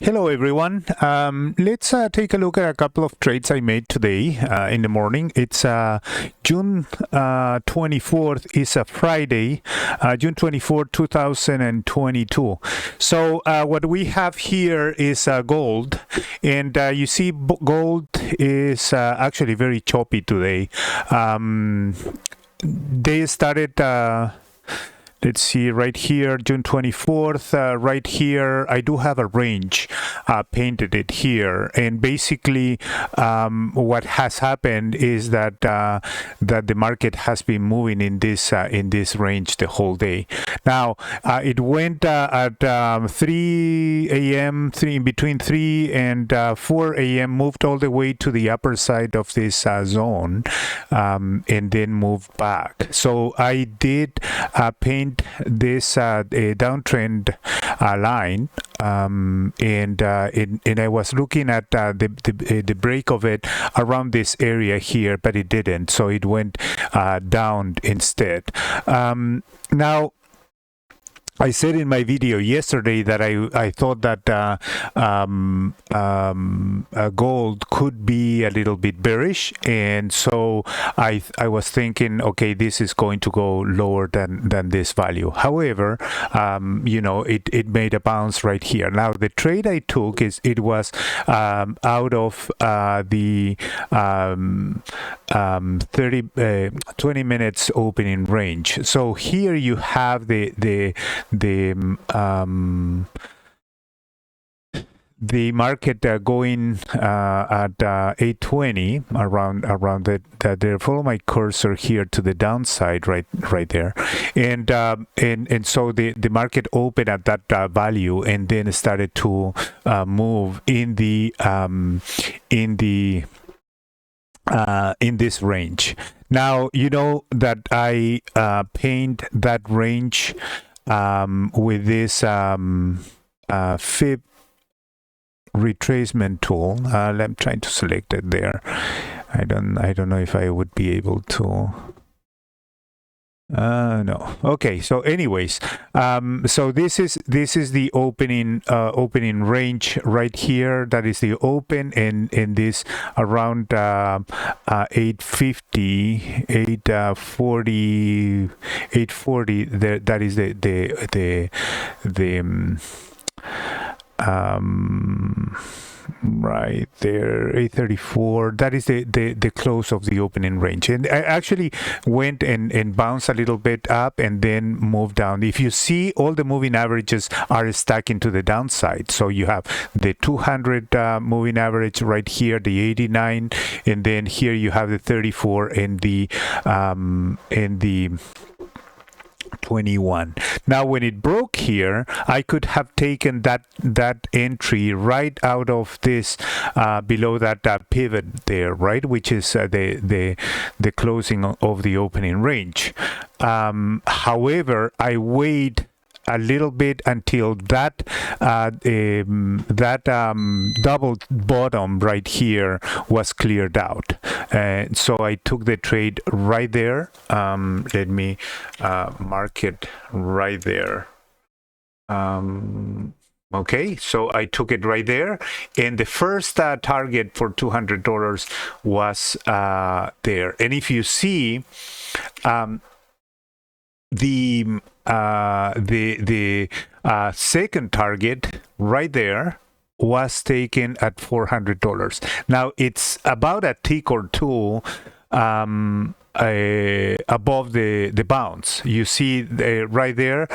Hello, everyone. Let's take a look at a couple of trades I made today in the morning. It's June 24th. It's a Friday, June 24th, 2022. So what we have here is gold. And you see gold is actually very choppy today. They started... let's see, right here, June 24th, right here, I do have a range, painted it here. And basically, what has happened is that that the market has been moving in this range the whole day. Now, it went at 3 a.m., between 3 and 4 a.m., moved all the way to the upper side of this zone, and then moved back. So I did paint this downtrend line, and I was looking at the break of it around this area here, but it didn't, so it went down instead. Now, I said in my video yesterday that I thought that gold could be a little bit bearish, and so I was thinking, okay, this is going to go lower than this value. However, you know, it made a bounce right here. Now the trade I took it was out of the 20 minutes opening range. So here you have the market going at 820 around that. There, follow my cursor here to the downside, right there, and so the market opened at that value and then started to move in this range. Now you know that I paint that range with this fib retracement tool. I'm trying to select it there. I don't know if I would be able to. No. Okay. So, anyways, so this is the opening range right here. That is the open, and this around 850, 840, 840. That is right there, 834. That is the close of the opening range, and I actually went and bounced a little bit up and then moved down. If you see, all the moving averages are stacking to the downside. So you have the 200 moving average right here, the 89, and then here you have the 34 and the 21. Now when it broke here, I could have taken that entry right out of this below that pivot there, right, which is the closing of the opening range. However, I wait a little bit until that double bottom right here was cleared out, and so I took the trade right there. Let me mark it right there. Okay, so I took it right there, and the first target for $200 was there. And if you see, the second target right there was taken at $400. Now it's about a tick or two above the bounce. You see right there.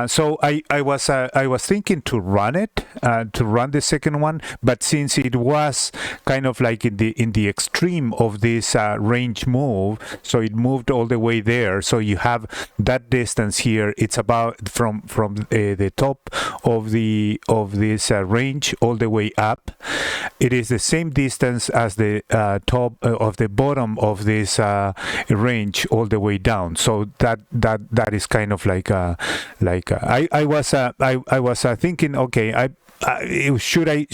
So I was thinking to run it, to run the second one, but since it was kind of like in the extreme of this range move, so it moved all the way there. So you have that distance here. It's about from the top of this range all the way up. It is the same distance as the top of the bottom of this range all the way down. So that is kind of like I was thinking, okay, should I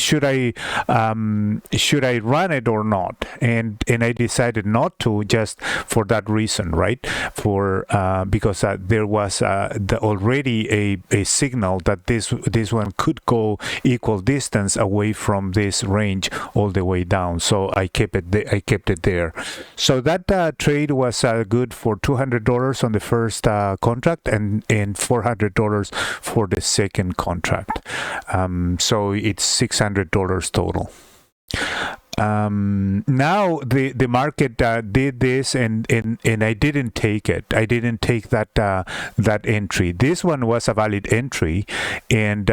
run it or not? And I decided not to, just for that reason, right? For because there was already a signal that this one could go equal distance away from this range all the way down. So I kept it there. So that trade was good for $200 on the first contract and $400 for the second contract. So it's $600 total. Now the market did this and I didn't take it. I didn't take that entry. This one was a valid entry, and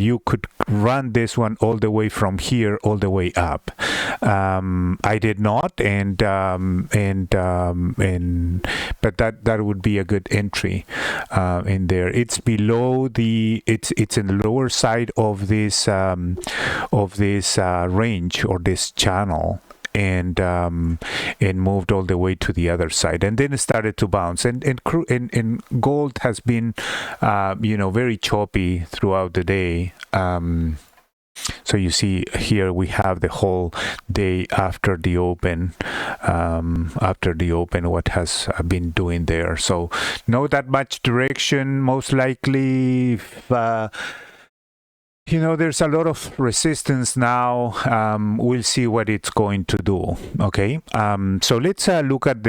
you could run this one all the way from here all the way up. I did not, but that would be a good entry in there. It's below it's in the lower side of this range or this channel, and moved all the way to the other side, and then it started to bounce. And gold has been very choppy throughout the day. So you see here we have the whole day after the open, what has been doing there. So not that much direction, most likely. There's a lot of resistance now. We'll see what it's going to do. Okay. So let's look at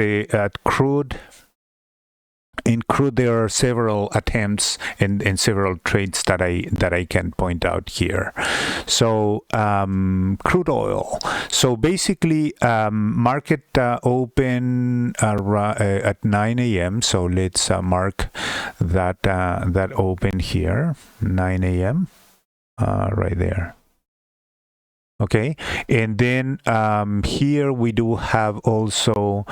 crude. In crude, there are several attempts and several trades that I can point out here. So crude oil. So basically, market open at 9 a.m. So let's mark that open here, 9 a.m. Right there. Okay, and then here we do have also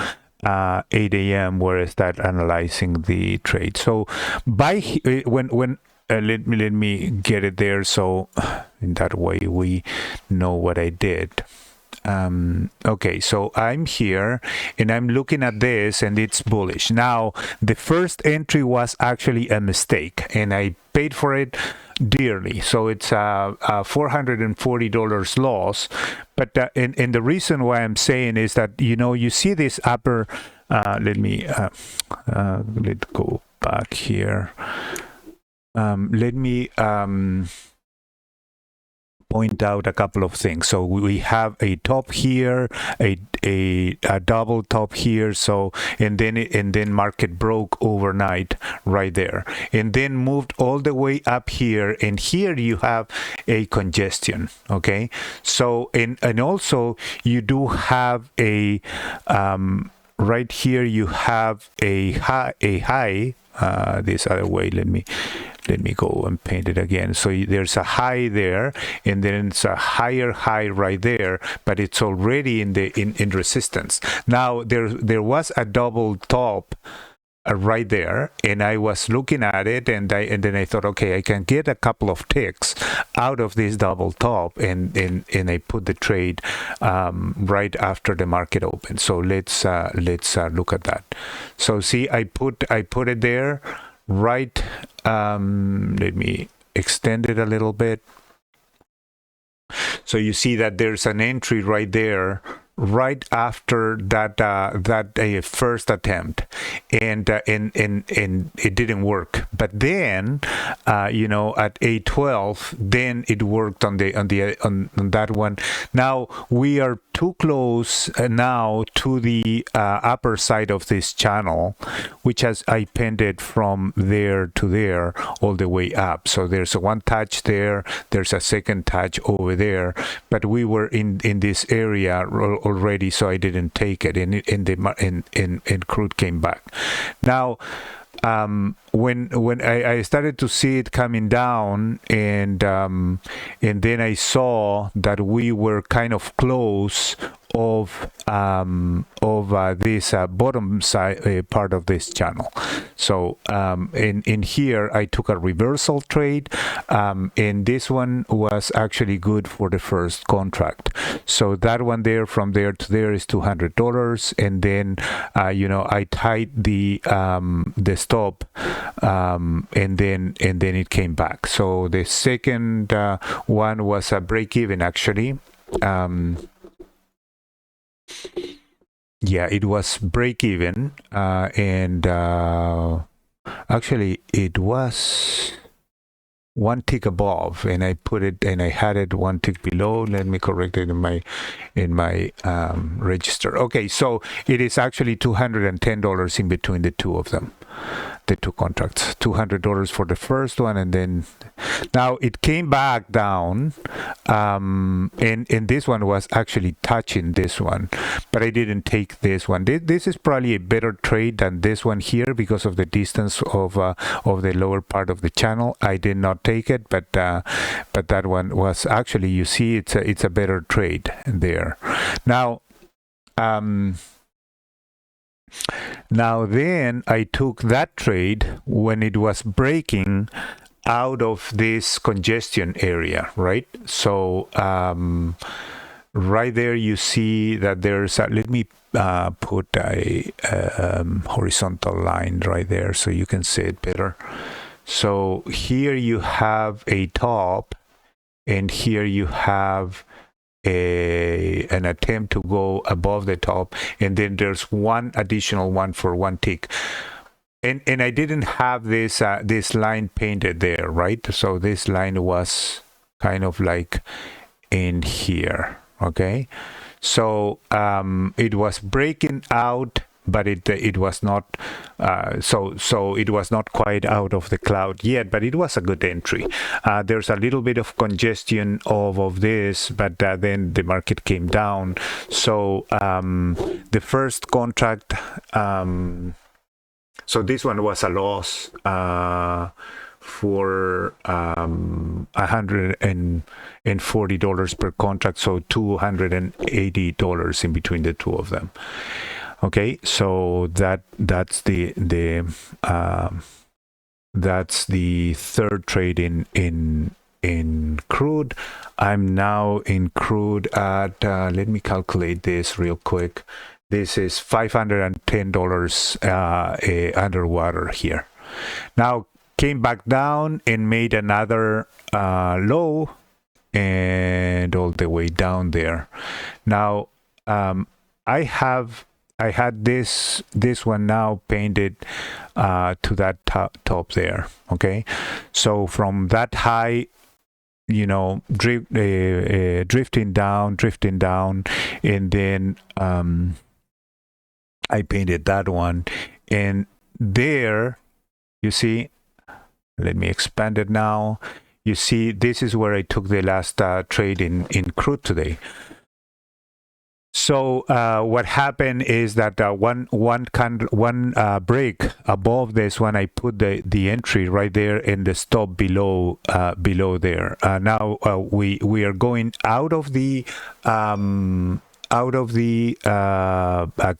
8 a.m. where is that analyzing the trade. So when let me get it there, so in that way we know what I did. Okay, so I'm here and I'm looking at this and it's bullish. Now the first entry was actually a mistake and I paid for it dearly. So it's a $440 loss. But and the reason why I'm saying is that you see this upper. Let's go back here. Let me point out a couple of things. So we have a top here, a double top here. So and then market broke overnight right there, and then moved all the way up here. And here you have a congestion. Okay, so and also you do have a right here you have a high. This other way. Let me go and paint it again. So there's a high there, and then it's a higher high right there, but it's already in resistance. Now there was a double top right there, and I was looking at it, and then I thought, okay, I can get a couple of ticks out of this double top, and I put the trade right after the market opened. So let's look at that. So see, I put it there right. Let me extend it a little bit. So you see that there's an entry right there, right after that first attempt, and it didn't work. But then at 8:12, then it worked on that one. Now we are too close now to the upper side of this channel, which I pinned it from there to there all the way up. So there's one touch there, there's a second touch over there, but we were in this area already, so I didn't take it, and crude came back. Now when I started to see it coming down, and then I saw that we were kind of close of this bottom side part of this channel. So in here I took a reversal trade, and this one was actually good for the first contract. So that one there, from there to there, is $200, and then I tied the stop, and then it came back. So the second one was a break even, actually. Yeah, it was break even, and actually it was one tick above, and I put it, and I had it one tick below. Let me correct it in my register. Okay, so it is actually $210 in between the two of them, the two contracts. $200 for the first one, and then now it came back down, and this one was actually touching this one, but I didn't take this one. This is probably a better trade than this one here because of the distance of the lower part of the channel. I did not take it, but that one was actually, you see, it's a better trade there. Now then I took that trade when it was breaking out of this congestion area, right? So right there you see that there's a, let me put a horizontal line right there so you can see it better. So here you have a top, and here you have an attempt to go above the top, and then there's one additional one for one tick. And I didn't have this this line painted there, right? So this line was kind of like in here, okay? So it was breaking out, but it was not so it was not quite out of the cloud yet, but it was a good entry. There's a little bit of congestion of this, but then the market came down. So the first contract, so this one was a loss for $140 per contract, so $280 in between the two of them. Okay, so that's the third trade in crude. I'm now in crude at let me calculate this real quick. This is $510 underwater here. Now came back down and made another low, and all the way down there. Now I had this one now painted to that top there. Okay, so from that high, drifting down, and then I painted that one, and there you see, let me expand it now. You see, this is where I took the last trade in crude today. So what happened is that one break above this one, I put the entry right there and the stop below there. Now we are going out of the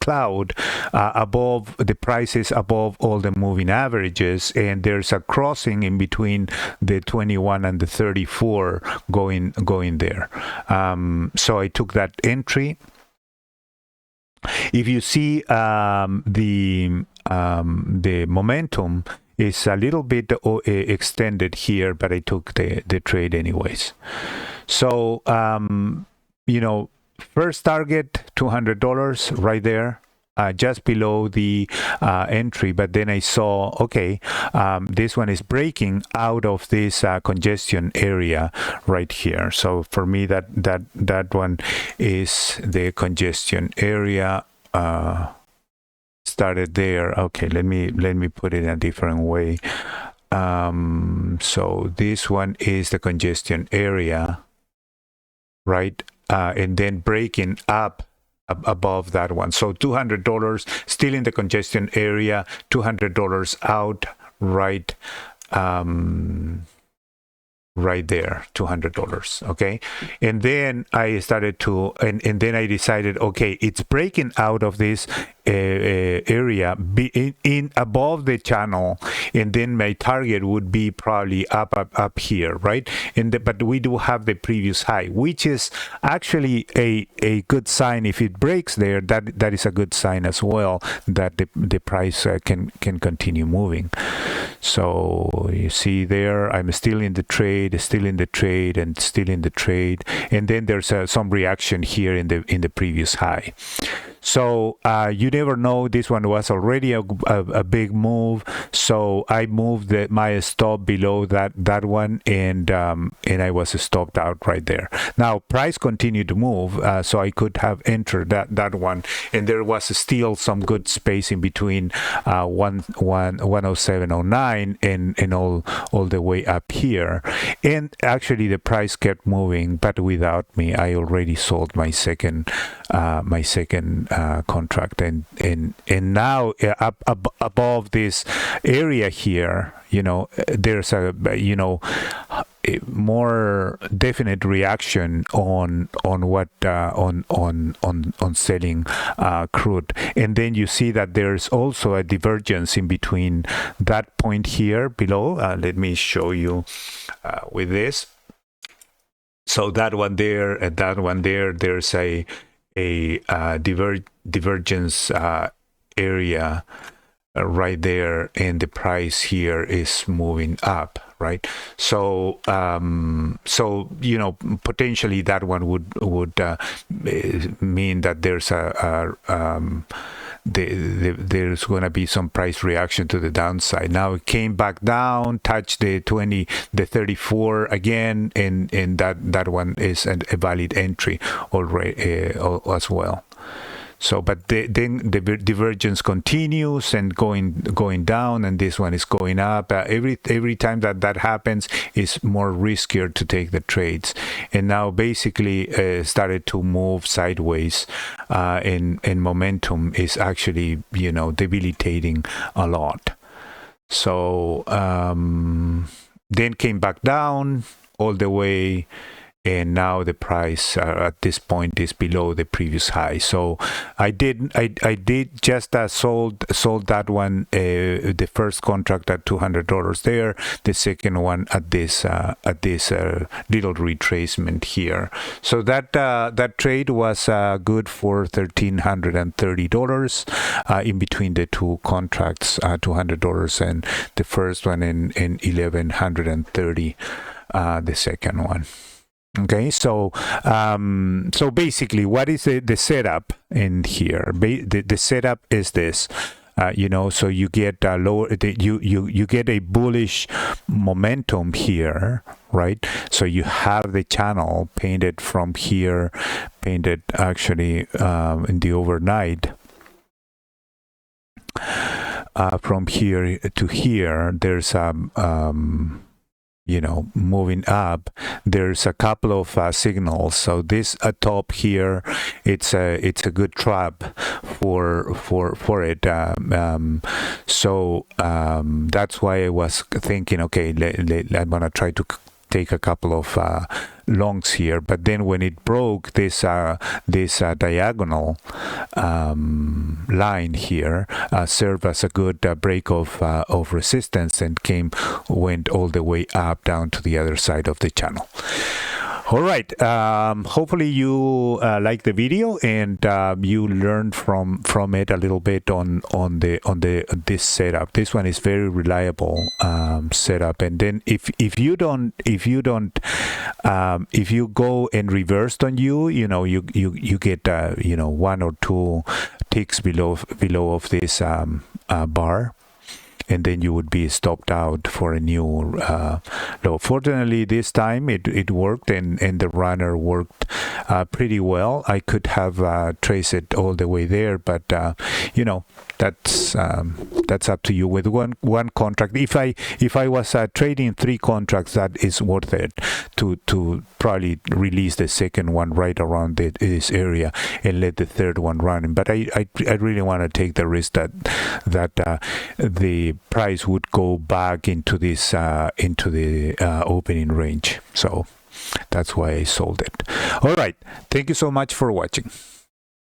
cloud, above the prices, above all the moving averages, and there's a crossing in between the 21 and the 34 going there. So I took that entry. If you see the momentum is a little bit extended here, but I took the trade anyways. So first target $200 right there, just below the entry, but then I saw, okay, this one is breaking out of this congestion area right here. So for me, that one is the congestion area. Started there. Okay, let me put it in a different way. So this one is the congestion area, right? And then breaking up above that one. So $200 still in the congestion area, $200 out right right there, $200. Okay, and then I started to, and then I decided, okay, it's breaking out of this area in above the channel, and then my target would be probably up here, right? But we do have the previous high, which is actually a good sign. If it breaks there, that is a good sign as well, that the price can continue moving. So you see there, I'm still in the trade, and still in the trade, and then there's some reaction here in the previous high. So you never know. This one was already a big move, so I moved my stop below that one, and I was stopped out right there. Now price continued to move, so I could have entered that one, and there was still some good space in between 107.09 and all the way up here. And actually the price kept moving, but without me. I already sold my second contract, and now up above this area here, there's a more definite reaction on what on selling crude. And then you see that there's also a divergence in between that point here below. Let me show you with this. So that one there and that one there, there's a divergence area right there, and the price here is moving up, right? So potentially that one would mean that there's there's going to be some price reaction to the downside. Now it came back down, touched the 34 again, and that one is a valid entry already as well. So, but then the divergence continues and going down, and this one is going up. Every time that happens, it's more riskier to take the trades. And now basically started to move sideways, and momentum is actually debilitating a lot. So then came back down all the way. And now the price at this point is below the previous high. So I did just sold that one, the first contract at $200 there, the second one at this little retracement here. So that trade was good for $1,330 in between the two contracts, $200 and the first one, and $1,130 the second one. Okay, so basically, what is the setup in here? The setup is this. So you get you get a bullish momentum here, right? So you have the channel painted from here, painted actually in the overnight. From here to here, there's moving up. There's a couple of signals. So this top here, it's a good trap for it. That's why I was thinking, okay, I'm gonna try to take a couple of longs here, but then when it broke this diagonal line here, served as a good break of resistance, and went all the way up down to the other side of the channel. All right. Hopefully you like the video, and you learned from it a little bit on this setup. This one is very reliable setup. And then if you go and reversed on you get one or two ticks below of this bar. And then you would be stopped out for a new low. Fortunately, this time it worked, and the runner worked pretty well. I could have traced it all the way there, but that's up to you. With one contract, if I was trading 3 contracts, that is worth it to probably release the second one right around this area and let the third one run. But I really want to take the risk that the price would go back into this into the opening range. So that's why I sold it. All right, thank you so much for watching.